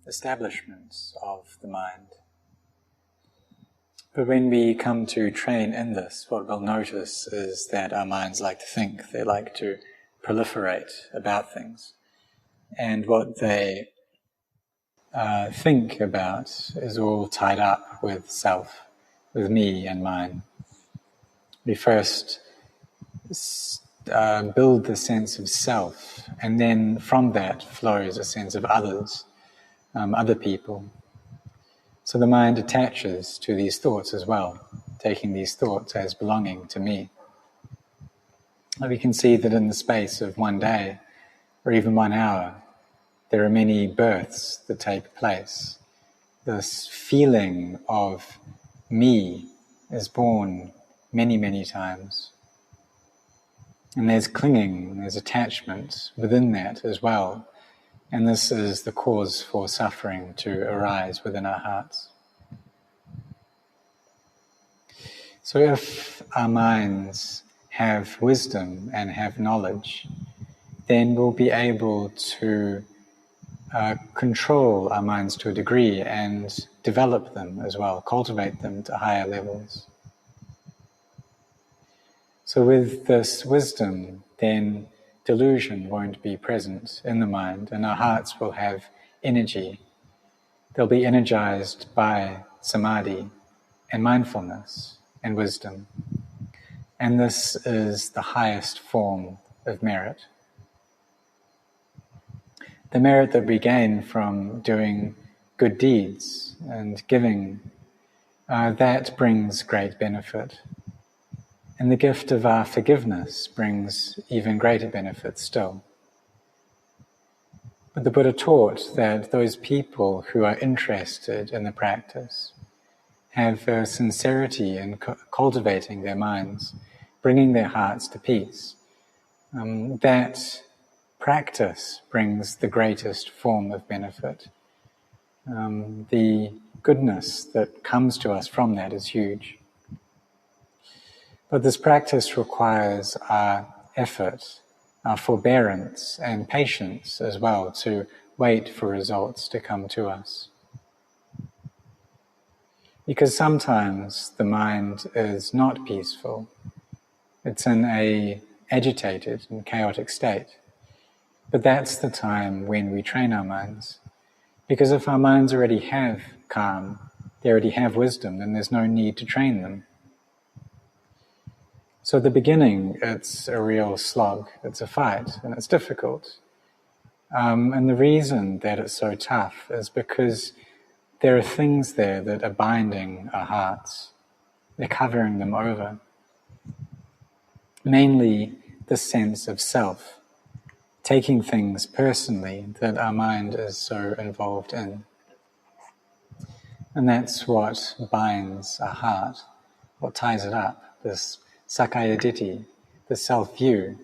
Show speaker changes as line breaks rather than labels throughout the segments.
establishments of the mind. But when we come to train in this, what we'll notice is that our minds like to think, they like to proliferate about things. And what they think about is all tied up with self, with me and mine. We first build the sense of self, and then from that flows a sense of others, other people. So the mind attaches to these thoughts as well, taking these thoughts as belonging to me. And we can see that in the space of one day, or even 1 hour, there are many births that take place. This feeling of me is born many, many times. And there's clinging, there's attachment within that as well. And this is the cause for suffering to arise within our hearts. So if our minds have wisdom and have knowledge, then we'll be able to control our minds to a degree and develop them as well, cultivate them to higher levels. So with this wisdom, then delusion won't be present in the mind, and our hearts will have energy. They'll be energized by samadhi and mindfulness and wisdom. And this is the highest form of merit. The merit that we gain from doing good deeds and giving, that brings great benefit. And the gift of our forgiveness brings even greater benefit still. But the Buddha taught that those people who are interested in the practice have a sincerity in cultivating their minds, bringing their hearts to peace. That practice brings the greatest form of benefit. The goodness that comes to us from that is huge. But this practice requires our effort, our forbearance and patience as well to wait for results to come to us. Because sometimes the mind is not peaceful. It's in an agitated and chaotic state. But that's the time when we train our minds. Because if our minds already have calm, they already have wisdom, then there's no need to train them. So at the beginning, it's a real slog, it's a fight, and it's difficult. And the reason that it's so tough is because there are things there that are binding our hearts. They're covering them over. Mainly the sense of self, taking things personally that our mind is so involved in. And that's what binds our heart, what ties it up, this Sakkaya Ditthi, the self-view,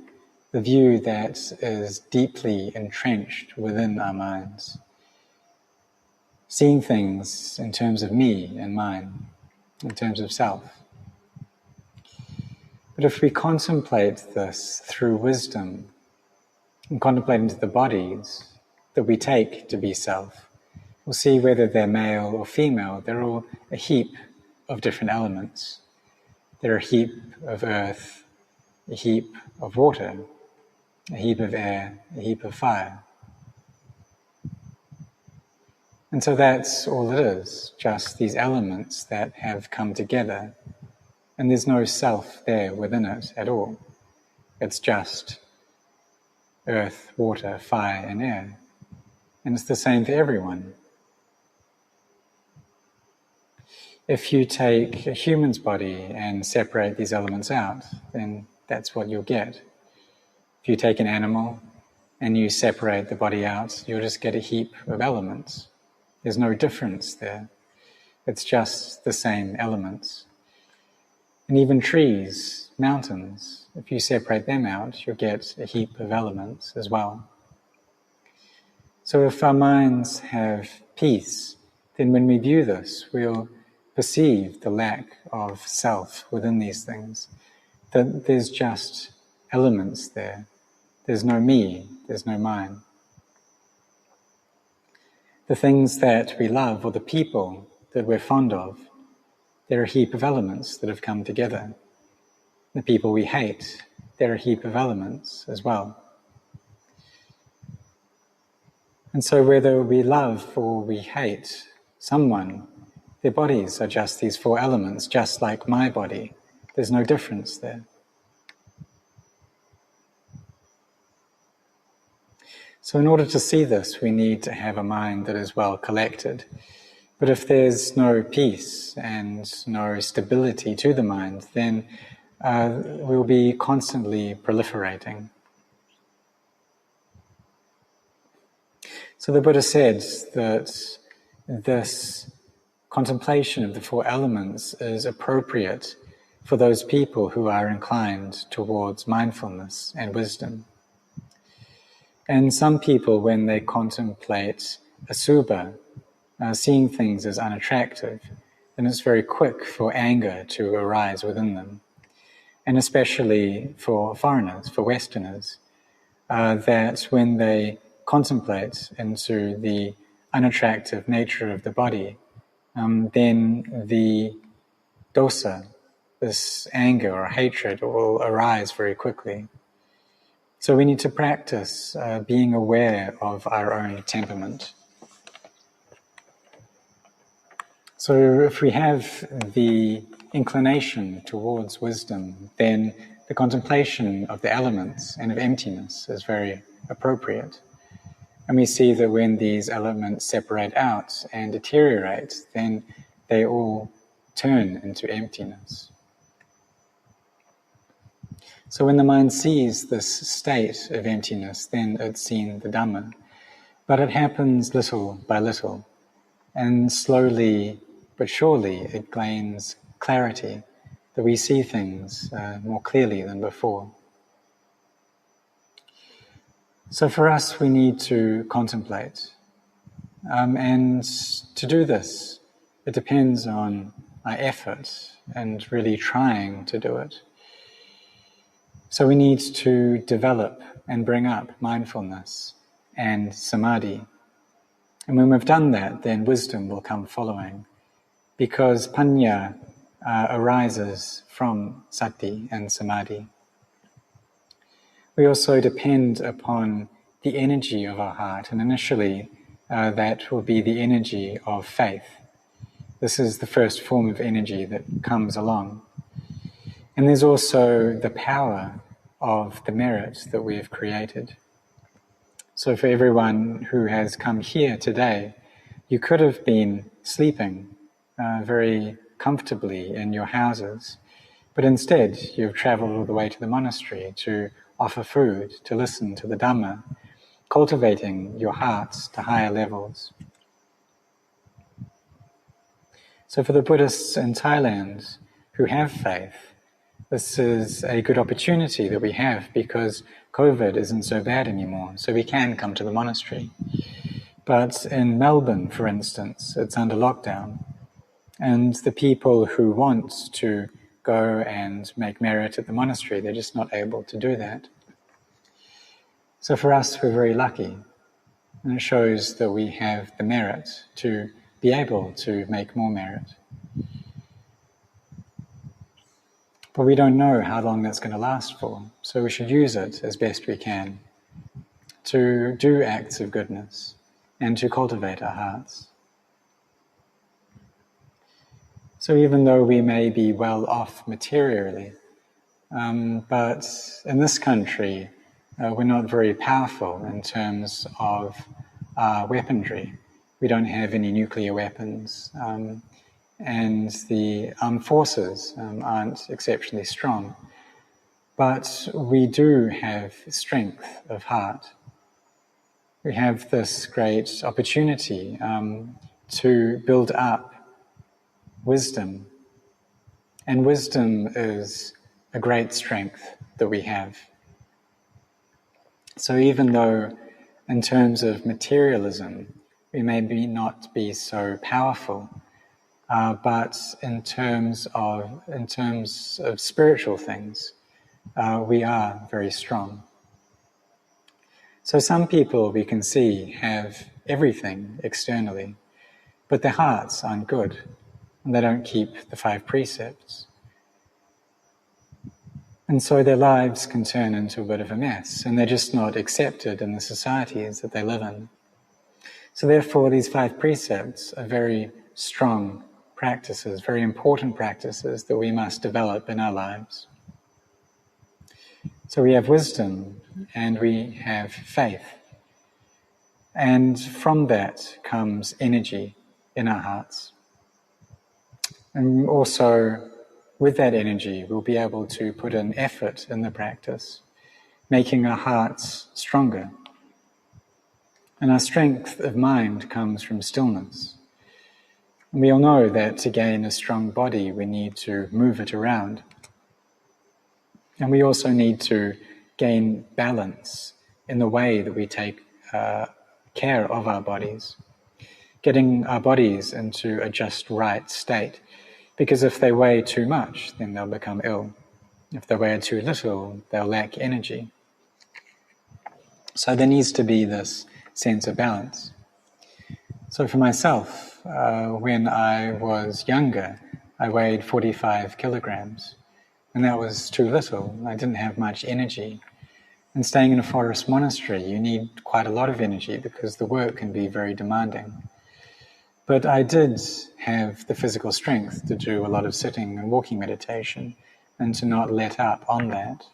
the view that is deeply entrenched within our minds. Seeing things in terms of me and mine, in terms of self. But if we contemplate this through wisdom, and contemplate into the bodies that we take to be self, we'll see whether they're male or female, they're all a heap of different elements. They're a heap of earth, a heap of water, a heap of air, a heap of fire. And so that's all it is, just these elements that have come together. And there's no self there within it at all. It's just earth, water, fire, and air. And it's the same for everyone. If you take a human's body and separate these elements out, then that's what you'll get. If you take an animal and you separate the body out, you'll just get a heap of elements. There's no difference there. It's just the same elements. And even trees, mountains, if you separate them out, you'll get a heap of elements as well. So if our minds have peace, then when we view this, we'll perceive the lack of self within these things, that there's just elements there. There's no me, there's no mine. The things that we love, or the people that we're fond of, they're a heap of elements that have come together. The people we hate, they're a heap of elements as well. And so whether we love or we hate someone, their bodies are just these four elements, just like my body. There's no difference there. So in order to see this, we need to have a mind that is well collected. But if there's no peace and no stability to the mind, then we'll be constantly proliferating. So the Buddha said that this contemplation of the four elements is appropriate for those people who are inclined towards mindfulness and wisdom. And some people, when they contemplate asubha, seeing things as unattractive, then it's very quick for anger to arise within them. And especially for foreigners, for Westerners, that when they contemplate into the unattractive nature of the body, then the dosa, this anger or hatred, will arise very quickly. So we need to practice being aware of our own temperament. So if we have the inclination towards wisdom, then the contemplation of the elements and of emptiness is very appropriate. And we see that when these elements separate out and deteriorate, then they all turn into emptiness. So when the mind sees this state of emptiness, then it's seen the Dhamma. But it happens little by little, and slowly but surely it gains clarity, that we see things more clearly than before. So for us, we need to contemplate. And to do this, it depends on our effort and really trying to do it. So we need to develop and bring up mindfulness and samadhi. And when we've done that, then wisdom will come following, because panya arises from sati and samadhi. We also depend upon the energy of our heart, and initially that will be the energy of faith. This is the first form of energy that comes along. And there's also the power of the merit that we have created. So for everyone who has come here today, you could have been sleeping very comfortably in your houses, but instead you've traveled all the way to the monastery to offer food, to listen to the Dhamma, cultivating your hearts to higher levels. So for the Buddhists in Thailand who have faith, this is a good opportunity that we have, because COVID isn't so bad anymore, so we can come to the monastery. But in Melbourne, for instance, it's under lockdown, and the people who want to go and make merit at the monastery, they're just not able to do that. So for us, we're very lucky, and it shows that we have the merit to be able to make more merit. But we don't know how long that's going to last for, so we should use it as best we can to do acts of goodness and to cultivate our hearts. So even though we may be well off materially, but in this country we're not very powerful in terms of weaponry. We don't have any nuclear weapons, and the armed forces aren't exceptionally strong. But we do have strength of heart. We have this great opportunity to build up wisdom. And wisdom is a great strength that we have. So even though in terms of materialism we may not be so powerful, but in terms of spiritual things, we are very strong. So some people we can see have everything externally, but their hearts aren't good, and they don't keep the 5 precepts. And so their lives can turn into a bit of a mess, and they're just not accepted in the societies that they live in. So therefore, these 5 precepts are very strong practices, very important practices that we must develop in our lives. So we have wisdom and we have faith. And from that comes energy in our hearts. And also, with that energy, we'll be able to put in effort in the practice, making our hearts stronger. And our strength of mind comes from stillness. And we all know that to gain a strong body, we need to move it around. And we also need to gain balance in the way that we take care of our bodies, getting our bodies into a just right state. Because if they weigh too much, then they'll become ill. If they weigh too little, they'll lack energy. So there needs to be this sense of balance. So for myself, when I was younger, I weighed 45 kilograms. And that was too little. I didn't have much energy. And staying in a forest monastery, you need quite a lot of energy because the work can be very demanding. But I did have the physical strength to do a lot of sitting and walking meditation and to not let up on that.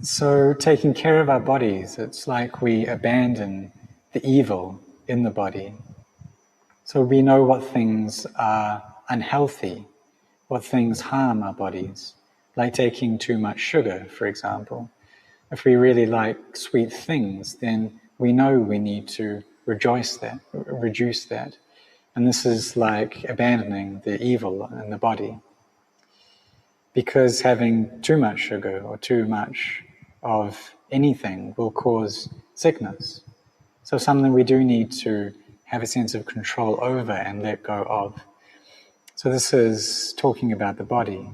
So taking care of our bodies, it's like we abandon the evil in the body. So we know what things are unhealthy, what things harm our bodies, like taking too much sugar, for example. If we really like sweet things, then we know we need to reduce that. And this is like abandoning the evil in the body. Because having too much sugar or too much of anything will cause sickness. So something we do need to have a sense of control over and let go of. So this is talking about the body.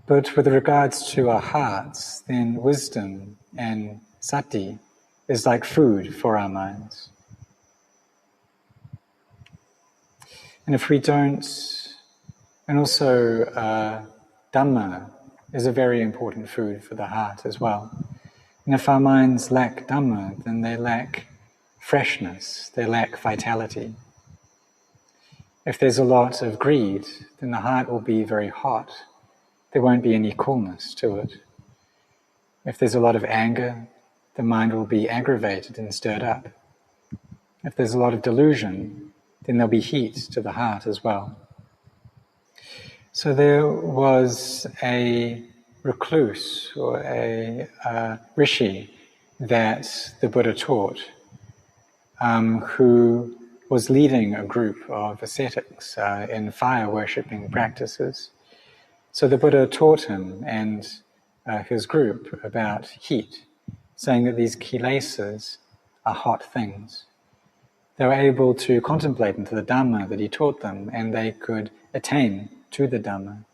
But with regards to our hearts, then wisdom and sati is like food for our minds. And if we don't, and also Dhamma is a very important food for the heart as well. And if our minds lack Dhamma, then they lack freshness, they lack vitality. If there's a lot of greed, then the heart will be very hot. There won't be any coolness to it. If there's a lot of anger, the mind will be aggravated and stirred up. If there's a lot of delusion, then there'll be heat to the heart as well. So there was a recluse or a rishi that the Buddha taught, who was leading a group of ascetics in fire-worshipping practices. So the Buddha taught him and his group about heat, saying that these kilesas are hot things. They were able to contemplate into the Dhamma that he taught them, and they could attain to the Dhamma.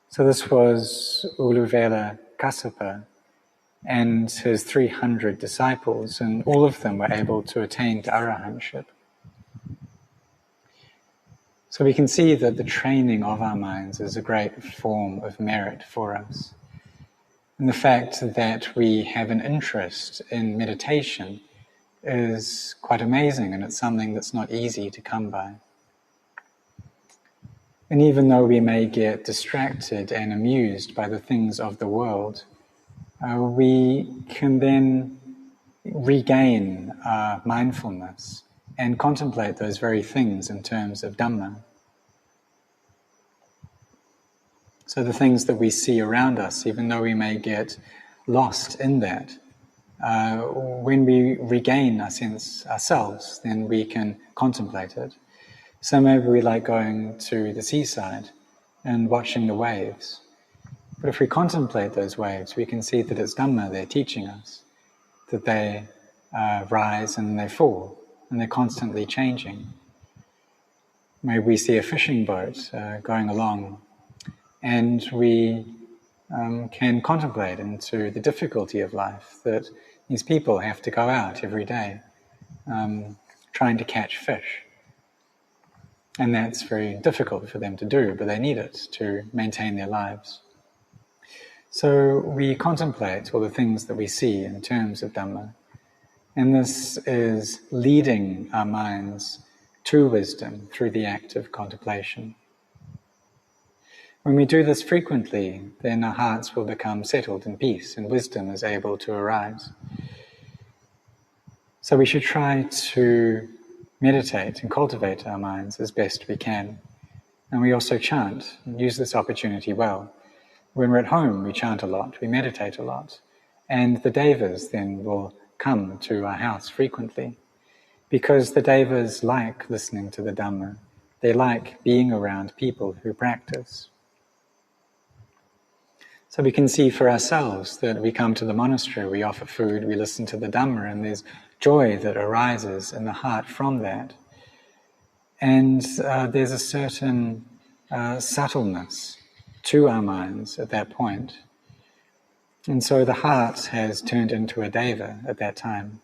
So this was Uluvela Kassapa and his 300 disciples, and all of them were able to attain to arahantship. So we can see that the training of our minds is a great form of merit for us. And the fact that we have an interest in meditation is quite amazing, and it's something that's not easy to come by. And even though we may get distracted and amused by the things of the world, we can then regain our mindfulness and contemplate those very things in terms of Dhamma. So the things that we see around us, even though we may get lost in that, when we regain our sense ourselves, then we can contemplate it. So maybe we like going to the seaside and watching the waves. But if we contemplate those waves, we can see that it's Dhamma they're teaching us, that they rise and they fall, and they're constantly changing. Maybe we see a fishing boat going along, and we can contemplate into the difficulty of life, that these people have to go out every day trying to catch fish. And that's very difficult for them to do, but they need it to maintain their lives. So we contemplate all the things that we see in terms of Dhamma. And this is leading our minds to wisdom through the act of contemplation. When we do this frequently, then our hearts will become settled in peace and wisdom is able to arise. So we should try to meditate and cultivate our minds as best we can. And we also chant and use this opportunity well. When we're at home, we chant a lot, we meditate a lot. And the devas then will come to our house frequently, because the devas like listening to the Dhamma. They like being around people who practice. So we can see for ourselves that we come to the monastery, we offer food, we listen to the Dhamma, and there's joy that arises in the heart from that. And there's a certain subtleness to our minds at that point. And so the heart has turned into a deva at that time.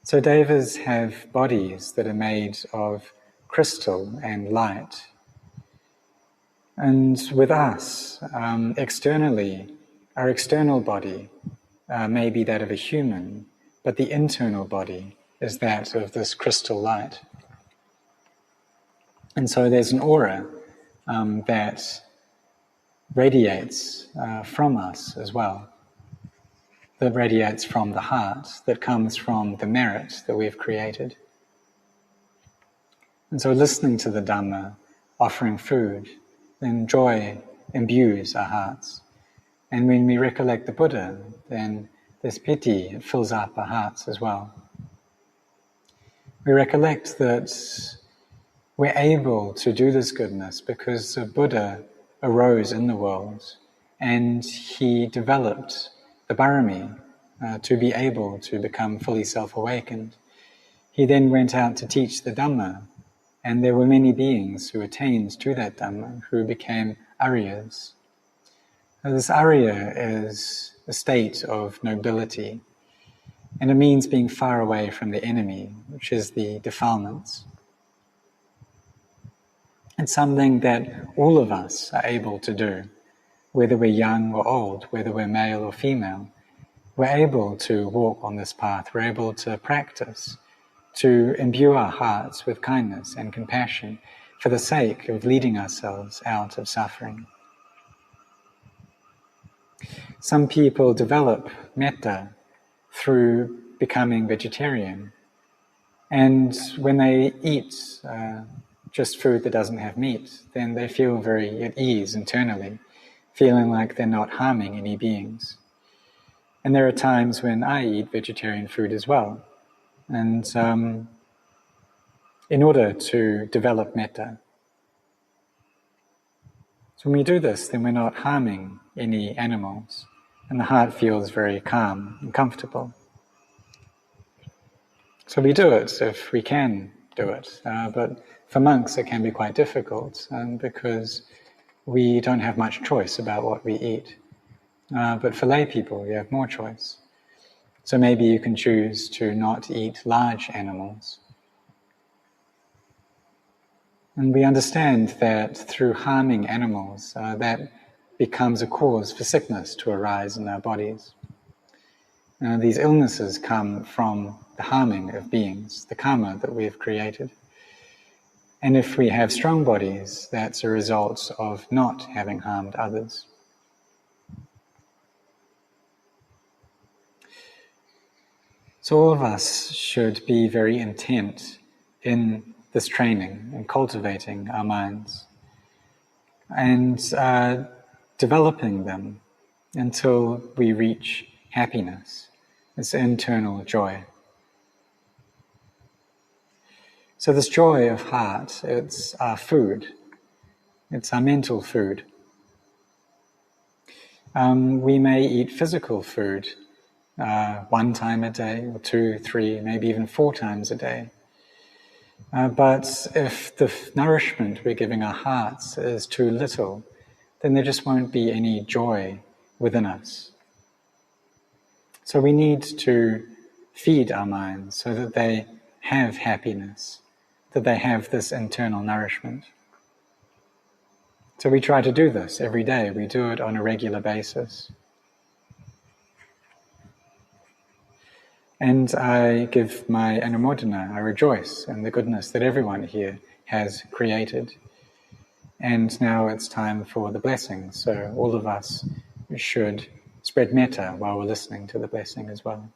So devas have bodies that are made of crystal and light. And with us, externally, our external body may be that of a human, but the internal body is that of this crystal light. And so there's an aura that radiates from us as well, that radiates from the heart, that comes from the merit that we've created. And so listening to the Dhamma, offering food, then joy imbues our hearts. And when we recollect the Buddha, then this piti, it fills up our hearts as well. We recollect that we're able to do this goodness because the Buddha arose in the world and he developed the barami to be able to become fully self-awakened. He then went out to teach the Dhamma, and there were many beings who attained to that Dhamma, who became Aryas. This Arya is a state of nobility, and it means being far away from the enemy, which is the defilements. It's something that all of us are able to do, whether we're young or old, whether we're male or female. We're able to walk on this path, we're able to practice, to imbue our hearts with kindness and compassion for the sake of leading ourselves out of suffering. Some people develop metta through becoming vegetarian, and when they eat just food that doesn't have meat, then they feel very at ease internally, feeling like they're not harming any beings. And there are times when I eat vegetarian food as well. And in order to develop metta. So when we do this, then we're not harming any animals, and the heart feels very calm and comfortable. So we do it if we can do it, but for monks it can be quite difficult because we don't have much choice about what we eat. But for lay people, you have more choice. So maybe you can choose to not eat large animals. And we understand that through harming animals, that becomes a cause for sickness to arise in our bodies. These illnesses come from the harming of beings, the karma that we have created. And if we have strong bodies, that's a result of not having harmed others. So all of us should be very intent in this training and cultivating our minds and developing them until we reach happiness, this internal joy. So this joy of heart, it's our food, it's our mental food. We may eat physical food 1 time a day, or 2, 3, maybe even 4 times a day. But if the nourishment we're giving our hearts is too little, then there just won't be any joy within us. So we need to feed our minds so that they have happiness, that they have this internal nourishment. So we try to do this every day. We do it on a regular basis. And I give my anumodana, I rejoice in the goodness that everyone here has created. And now it's time for the blessing. So all of us should spread metta while we're listening to the blessing as well.